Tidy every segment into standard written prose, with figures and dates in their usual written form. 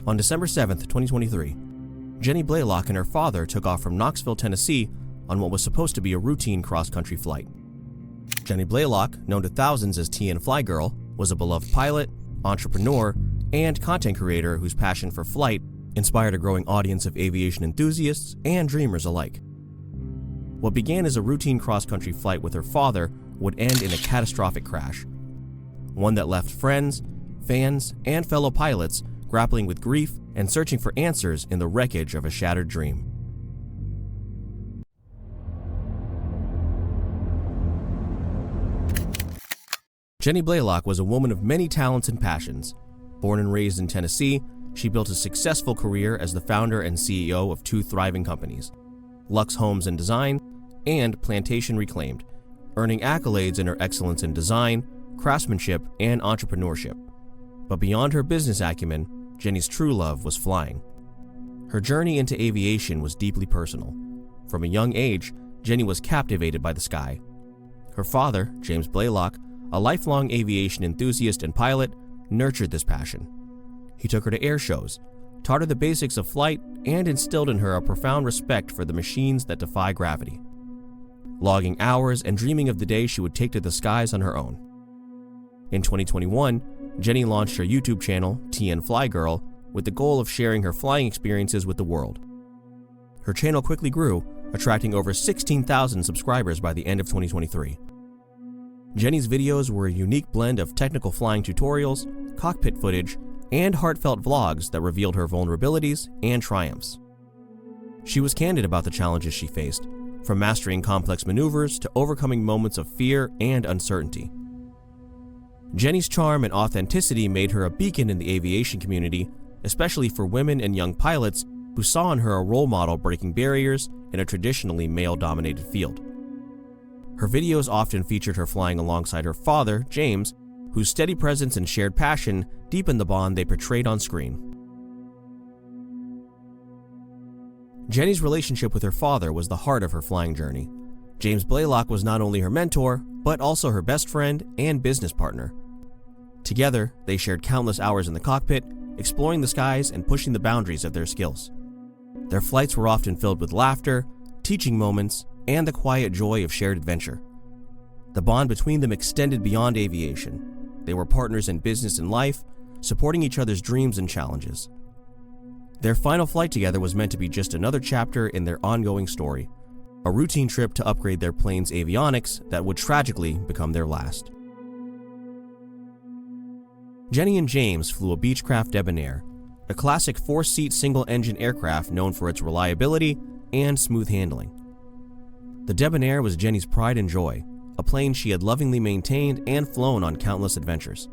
On December 7, 2023, Jenny Blalock and her father took off from Knoxville, Tennessee on what was supposed to be a routine cross-country flight. Jenny Blalock, known to thousands as TNFlyGirl, was a beloved pilot, entrepreneur, and content creator whose passion for flight inspired a growing audience of aviation enthusiasts and dreamers alike. What began as a routine cross-country flight with her father would end in a catastrophic crash, one that left friends, fans, and fellow pilots grappling with grief and searching for answers in the wreckage of a shattered dream. Jenny Blalock was a woman of many talents and passions. Born and raised in Tennessee, she built a successful career as the founder and CEO of two thriving companies, Luxe Homes and Design and Plantation Reclaimed, earning accolades in her excellence in design, craftsmanship, and entrepreneurship. But beyond her business acumen, Jenny's true love was flying. Her journey into aviation was deeply personal. From a young age, Jenny was captivated by the sky. Her father, James Blalock, a lifelong aviation enthusiast and pilot, nurtured this passion. He took her to air shows, taught her the basics of flight, and instilled in her a profound respect for the machines that defy gravity, logging hours and dreaming of the day she would take to the skies on her own. In 2021, Jenny launched her YouTube channel, TNFlyGirl, with the goal of sharing her flying experiences with the world. Her channel quickly grew, attracting over 16,000 subscribers by the end of 2023. Jenny's videos were a unique blend of technical flying tutorials, cockpit footage, and heartfelt vlogs that revealed her vulnerabilities and triumphs. She was candid about the challenges she faced, from mastering complex maneuvers to overcoming moments of fear and uncertainty. Jenny's charm and authenticity made her a beacon in the aviation community, especially for women and young pilots who saw in her a role model breaking barriers in a traditionally male-dominated field. Her videos often featured her flying alongside her father, James, whose steady presence and shared passion deepened the bond they portrayed on screen. Jenny's relationship with her father was the heart of her flying journey. James Blalock was not only her mentor, but also her best friend and business partner. Together, they shared countless hours in the cockpit, exploring the skies and pushing the boundaries of their skills. Their flights were often filled with laughter, teaching moments, and the quiet joy of shared adventure. The bond between them extended beyond aviation. They were partners in business and life, supporting each other's dreams and challenges. Their final flight together was meant to be just another chapter in their ongoing story, a routine trip to upgrade their plane's avionics that would tragically become their last. Jenny and James flew a Beechcraft Debonair, a classic 4-seat single-engine aircraft known for its reliability and smooth handling. The Debonair was Jenny's pride and joy, a plane she had lovingly maintained and flown on countless adventures.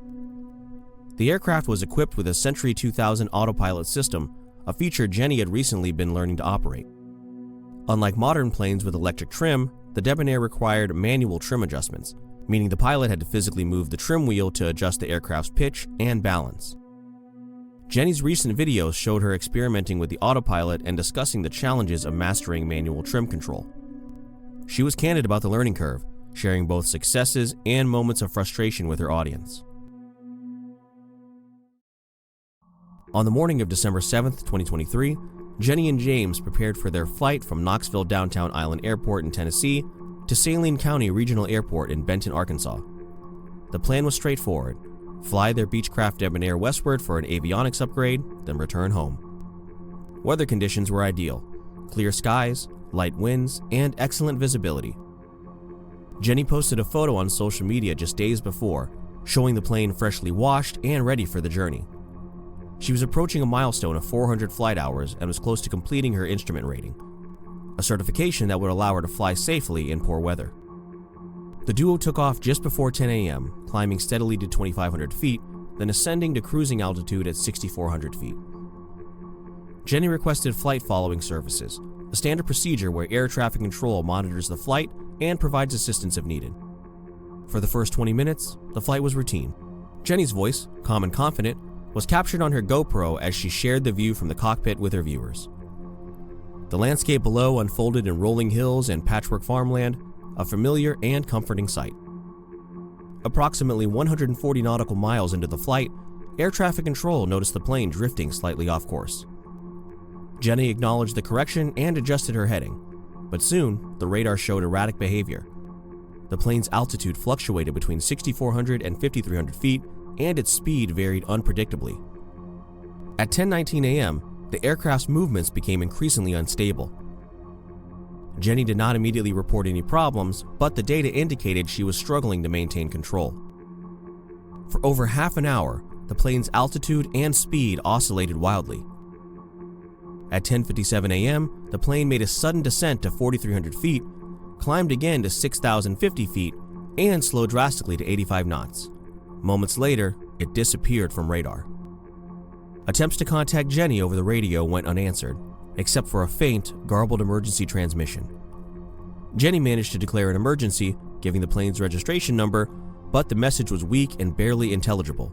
The aircraft was equipped with a Century 2000 autopilot system, a feature Jenny had recently been learning to operate. Unlike modern planes with electric trim, the Debonair required manual trim adjustments, meaning the pilot had to physically move the trim wheel to adjust the aircraft's pitch and balance. Jenny's recent videos showed her experimenting with the autopilot and discussing the challenges of mastering manual trim control. She was candid about the learning curve, sharing both successes and moments of frustration with her audience. On the morning of December 7, 2023, Jenny and James prepared for their flight from Knoxville Downtown Island Airport in Tennessee to Saline County Regional Airport in Benton, Arkansas. The plan was straightforward: fly their Beechcraft Debonair westward for an avionics upgrade, then return home. Weather conditions were ideal: clear skies, light winds, and excellent visibility. Jenny posted a photo on social media just days before, showing the plane freshly washed and ready for the journey. She was approaching a milestone of 400 flight hours and was close to completing her instrument rating, a certification that would allow her to fly safely in poor weather. The duo took off just before 10 a.m., climbing steadily to 2,500 feet, then ascending to cruising altitude at 6,400 feet. Jenny requested flight following services, a standard procedure where air traffic control monitors the flight and provides assistance if needed. For the first 20 minutes, the flight was routine. Jenny's voice, calm and confident, was captured on her GoPro as she shared the view from the cockpit with her viewers. The landscape below unfolded in rolling hills and patchwork farmland, a familiar and comforting sight. Approximately 140 nautical miles into the flight, air traffic control noticed the plane drifting slightly off course. Jenny acknowledged the correction and adjusted her heading, but soon the radar showed erratic behavior. The plane's altitude fluctuated between 6,400 and 5,300 feet, and its speed varied unpredictably. At 10:19 a.m., the aircraft's movements became increasingly unstable. Jenny did not immediately report any problems, but the data indicated she was struggling to maintain control. For over half an hour, the plane's altitude and speed oscillated wildly. At 10:57 a.m., the plane made a sudden descent to 4,300 feet, climbed again to 6,050 feet, and slowed drastically to 85 knots. Moments later, it disappeared from radar. Attempts to contact Jenny over the radio went unanswered, except for a faint, garbled emergency transmission. Jenny managed to declare an emergency, giving the plane's registration number, but the message was weak and barely intelligible.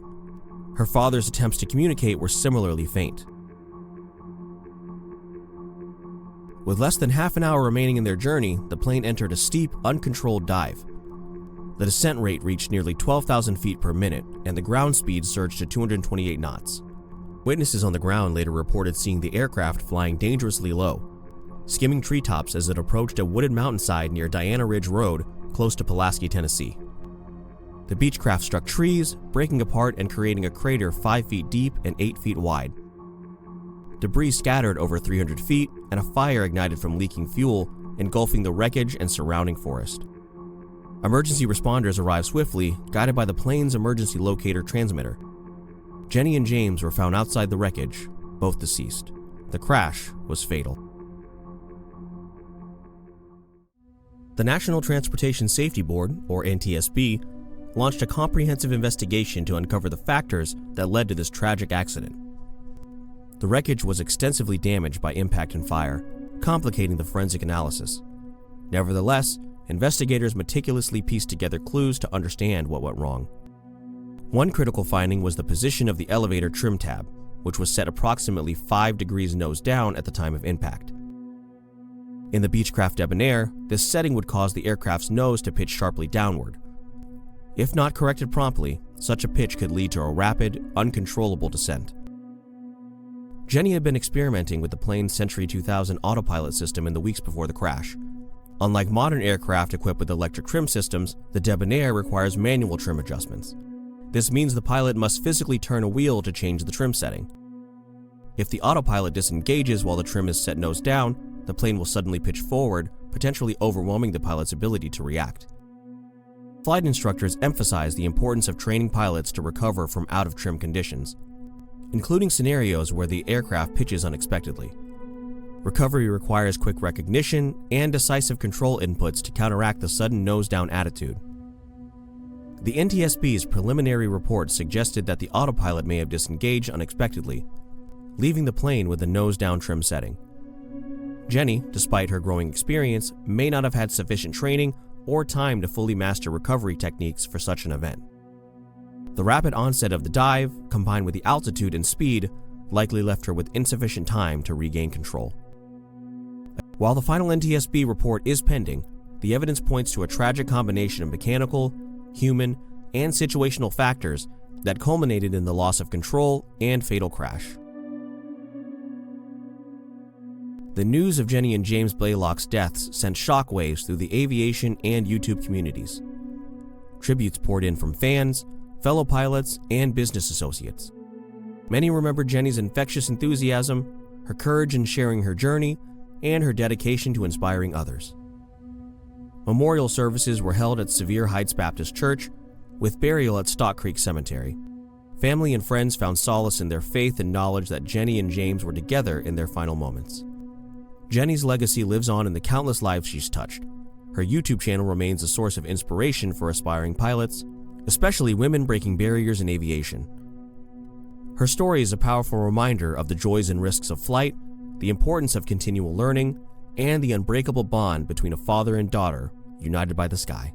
Her father's attempts to communicate were similarly faint. With less than half an hour remaining in their journey, the plane entered a steep, uncontrolled dive. The descent rate reached nearly 12,000 feet per minute, and the ground speed surged to 228 knots. Witnesses on the ground later reported seeing the aircraft flying dangerously low, skimming treetops as it approached a wooded mountainside near Diana Ridge Road, close to Pulaski, Tennessee. The Beechcraft struck trees, breaking apart and creating a crater 5 feet deep and 8 feet wide. Debris scattered over 300 feet, and a fire ignited from leaking fuel, engulfing the wreckage and surrounding forest. Emergency responders arrived swiftly, guided by the plane's emergency locator transmitter. Jenny and James were found outside the wreckage, both deceased. The crash was fatal. The National Transportation Safety Board, or NTSB, launched a comprehensive investigation to uncover the factors that led to this tragic accident. The wreckage was extensively damaged by impact and fire, complicating the forensic analysis. Nevertheless, investigators meticulously pieced together clues to understand what went wrong. One critical finding was the position of the elevator trim tab, which was set approximately 5 degrees nose down at the time of impact. In the Beechcraft Debonair, this setting would cause the aircraft's nose to pitch sharply downward. If not corrected promptly, such a pitch could lead to a rapid, uncontrollable descent. Jenny had been experimenting with the plane's Century 2000 autopilot system in the weeks before the crash. Unlike modern aircraft equipped with electric trim systems, the Debonair requires manual trim adjustments. This means the pilot must physically turn a wheel to change the trim setting. If the autopilot disengages while the trim is set nose down, the plane will suddenly pitch forward, potentially overwhelming the pilot's ability to react. Flight instructors emphasize the importance of training pilots to recover from out-of-trim conditions, including scenarios where the aircraft pitches unexpectedly. Recovery requires quick recognition and decisive control inputs to counteract the sudden nose-down attitude. The NTSB's preliminary report suggested that the autopilot may have disengaged unexpectedly, leaving the plane with a nose-down trim setting. Jenny, despite her growing experience, may not have had sufficient training or time to fully master recovery techniques for such an event. The rapid onset of the dive, combined with the altitude and speed, likely left her with insufficient time to regain control. While the final NTSB report is pending, the evidence points to a tragic combination of mechanical, human, and situational factors that culminated in the loss of control and fatal crash. The news of Jenny and James Blalock's deaths sent shockwaves through the aviation and YouTube communities. Tributes poured in from fans, fellow pilots, and business associates. Many remember Jenny's infectious enthusiasm, her courage in sharing her journey, and her dedication to inspiring others. Memorial services were held at Sevier Heights Baptist Church, with burial at Stock Creek Cemetery. Family and friends found solace in their faith and knowledge that Jenny and James were together in their final moments. Jenny's legacy lives on in the countless lives she's touched. Her YouTube channel remains a source of inspiration for aspiring pilots, especially women breaking barriers in aviation. Her story is a powerful reminder of the joys and risks of flight, the importance of continual learning, and the unbreakable bond between a father and daughter united by the sky.